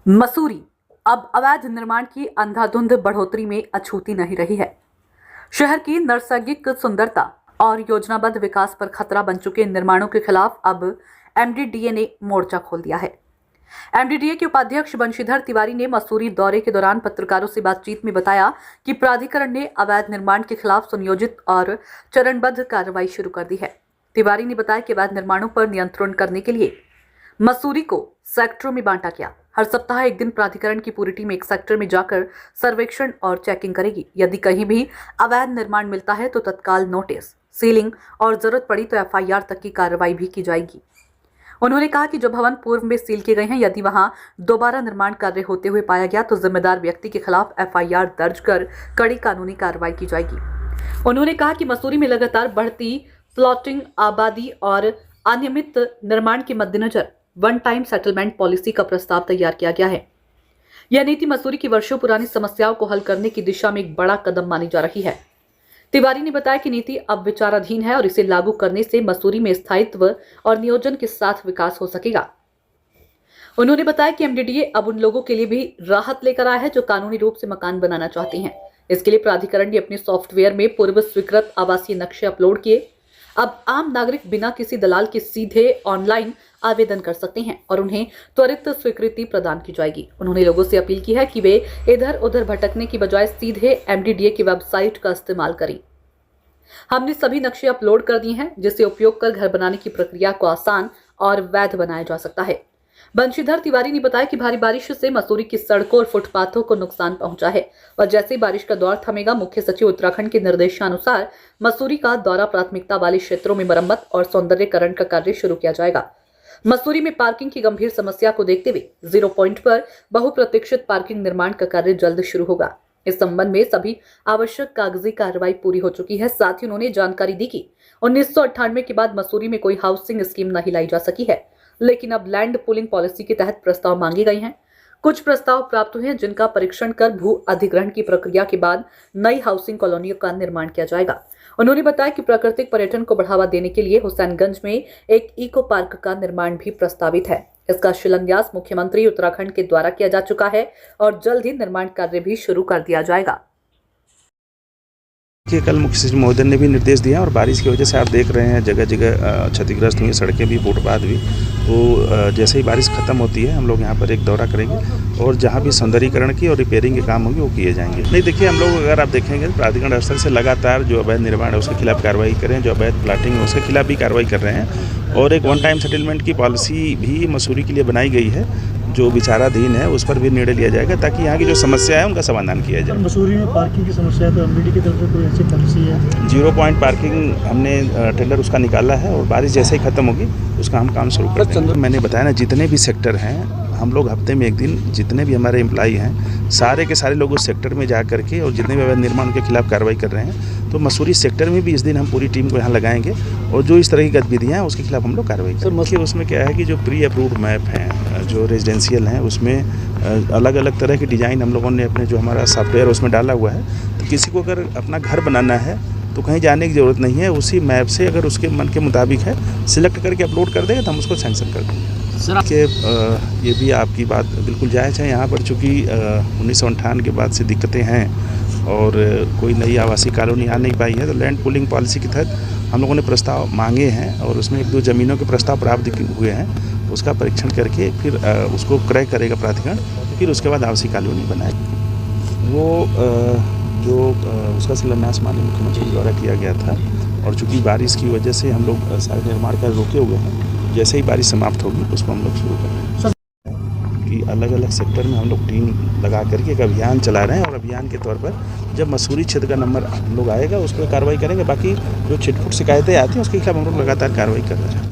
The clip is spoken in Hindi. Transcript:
मसूरी अब अवैध निर्माण की अंधाधुंध बढ़ोतरी में अछूती नहीं रही है। शहर की नैसर्गिक सुंदरता और योजनाबद्ध विकास पर खतरा बन चुके इन निर्माणों के खिलाफ अब एमडीडीए ने मोर्चा खोल दिया है। एमडीडीए के उपाध्यक्ष बंशीधर तिवारी ने मसूरी दौरे के दौरान पत्रकारों से बातचीत में बताया कि प्राधिकरण ने अवैध निर्माण के खिलाफ सुनियोजित और चरणबद्ध कार्रवाई शुरू कर दी है। तिवारी ने बताया कि अवैध निर्माणों पर नियंत्रण करने के लिए मसूरी को सेक्टरों में बांटा गया। हर सप्ताह एक दिन प्राधिकरण की पूरी टीम एक सेक्टर में जाकर सर्वेक्षण और चेकिंग करेगी। यदि कहीं भी अवैध निर्माण मिलता है तो तत्काल नोटिस, सीलिंग और जरूरत पड़ी तो एफआईआर तक की कार्रवाई भी की जाएगी। उन्होंने कहा कि जो भवन पूर्व में सील किए गए हैं, यदि वहां दोबारा निर्माण कार्य होते हुए पाया गया तो जिम्मेदार व्यक्ति के खिलाफ एफआईआर दर्ज कर कड़ी कानूनी कार्रवाई की जाएगी। उन्होंने कहा कि मसूरी में लगातार बढ़ती प्लॉटिंग, आबादी और अनियमित निर्माण के मद्देनजर वन टाइम सेटलमेंट पॉलिसी का प्रस्ताव तैयार किया गया है। यह नीति मसूरी की वर्षों पुरानी समस्याओं को हल करने की दिशा में एक बड़ा कदम मानी जा रही है। तिवारी ने बताया कि नीति अब विचाराधीन है और इसे लागू करने से मसूरी में स्थायित्व और नियोजन के साथ विकास हो सकेगा। उन्होंने बताया कि एमडीडीए अब उन लोगों के लिए भी राहत लेकर आया है जो कानूनी रूप से मकान बनाना चाहते हैं। इसके लिए प्राधिकरण ने अपने सॉफ्टवेयर में पूर्व स्वीकृत आवासीय नक्शे अपलोड किए। अब आम नागरिक बिना किसी दलाल के सीधे ऑनलाइन आवेदन कर सकते हैं और उन्हें त्वरित स्वीकृति प्रदान की जाएगी। उन्होंने लोगों से अपील की है कि वे इधर उधर भटकने की बजाय सीधे एमडीडीए की वेबसाइट का इस्तेमाल करें। हमने सभी नक्शे अपलोड कर दिए हैं जिससे उपयोग कर घर बनाने की प्रक्रिया को आसान और वैध बनाया जा सकता है। बंशीधर तिवारी ने बताया कि भारी बारिश से मसूरी की सड़कों और फुटपाथों को नुकसान पहुंचा है और जैसे ही बारिश का दौर थमेगा, मुख्य सचिव उत्तराखंड के निर्देशानुसार मसूरी का दौरा प्राथमिकता वाले क्षेत्रों में मरम्मत और सौंदर्यीकरण का कार्य शुरू किया जाएगा। मसूरी में पार्किंग की गंभीर समस्या को देखते हुए 0 पॉइंट पर बहुप्रतीक्षित पार्किंग निर्माण का कार्य जल्द शुरू होगा। इस संबंध में सभी आवश्यक कागजी कार्रवाई पूरी हो चुकी है। साथ ही उन्होंने जानकारी दी कि 1998 के बाद मसूरी में कोई हाउसिंग स्कीम नहीं लाई जा सकी है, लेकिन अब लैंड पूलिंग पॉलिसी के तहत प्रस्ताव मांगे गए हैं। कुछ प्रस्ताव प्राप्त हुए हैं जिनका परीक्षण कर भू अधिग्रहण की प्रक्रिया के बाद नई हाउसिंग कॉलोनियों का निर्माण किया जाएगा। उन्होंने बताया कि प्राकृतिक पर्यटन को बढ़ावा देने के लिए हुसैनगंज में एक इको पार्क का निर्माण भी प्रस्तावित है। इसका शिलान्यास मुख्यमंत्री उत्तराखंड के द्वारा किया जा चुका है और जल्द ही निर्माण कार्य भी शुरू कर दिया जाएगा। कल मुख्य सचिव महोदय ने भी निर्देश दिया और बारिश की वजह से आप देख रहे हैं जगह जगह क्षतिग्रस्त हुई, सड़कें भी, फुटपाथ भी। तो जैसे ही बारिश खत्म होती है हम लोग यहाँ पर एक दौरा करेंगे और जहाँ भी सौंदर्यीकरण की और रिपेयरिंग के काम होंगे वो किए जाएंगे। नहीं, देखिए, हम लोग अगर आप देखेंगे प्राधिकरण स्तर से लगातार जो अवैध निर्माण है उसके खिलाफ कार्रवाई करें, जो अवैध प्लाटिंग है उसके खिलाफ भी कार्रवाई कर रहे हैं और एक वन टाइम सेटलमेंट की पॉलिसी भी मसूरी के लिए बनाई गई है जो विचाराधीन है, उस पर भी निर्णय लिया जाएगा ताकि यहाँ की जो समस्या है उनका समाधान किया जाए। मसूरी में पार्किंग की समस्या तो एमडीडी की तरफ से कोई ऐसी पॉलिसी है? 0 पॉइंट पार्किंग हमने टेंडर उसका निकाला है और बारिश जैसे ही खत्म होगी उसका हम काम शुरू कर देंगे। मैंने बताया ना, जितने भी सेक्टर हैं हम लोग हफ्ते में एक दिन जितने भी हमारे एम्प्लॉई हैं सारे के सारे लोग उस सेक्टर में जा करके और जितने भी अवैध निर्माण के खिलाफ कार्रवाई कर रहे हैं, तो मसूरी सेक्टर में भी इस दिन हम पूरी टीम को यहाँ लगाएंगे और जो इस तरह की गतिविधियाँ हैं उसके खिलाफ हम लोग कार्रवाई करेंगे। उसमें क्या है कि जो प्री अप्रूव्ड मैप हैं जो रेजिडेंशियल हैं उसमें अलग अलग तरह की डिज़ाइन हम लोगों ने अपने जो हमारा सॉफ्टवेयर उसमें डाला हुआ है। तो किसी को अगर अपना घर बनाना है तो कहीं जाने की ज़रूरत नहीं है, उसी मैप से अगर उसके मन के मुताबिक है सिलेक्ट करके अपलोड कर देंगे तो हम उसको सैंक्शन कर देंगे। कि ये भी आपकी बात बिल्कुल जायज़ है। यहाँ पर चूँकि 1958 के बाद से दिक्कतें हैं और कोई नई आवासीय कॉलोनी आ नहीं पाई है, तो लैंड पूलिंग पॉलिसी के तहत हम लोगों ने प्रस्ताव मांगे हैं और उसमें 1-2 ज़मीनों के प्रस्ताव प्राप्त हुए हैं। उसका परीक्षण करके फिर उसको क्रय करेगा प्राधिकरण, फिर उसके बाद आवासीय कॉलोनी बनाएगी। वो उसका शिलान्यास माननीय मुख्यमंत्री द्वारा किया गया था और चूँकि बारिश की वजह से हम लोग सारे निर्माण कार्य रोके हुए हैं। जैसे ही बारिश समाप्त होगी उसको हम लोग शुरू करेंगे कि अलग अलग सेक्टर में हम लोग टीम लगा करके एक अभियान चला रहे हैं और अभियान के तौर पर जब मसूरी क्षेत्र का नंबर हम लोग आएगा उस पर कार्रवाई करेंगे। बाकी जो छिटपुट शिकायतें आती हैं उसके खिलाफ हम लोग लगातार कार्रवाई कर रहे हैं।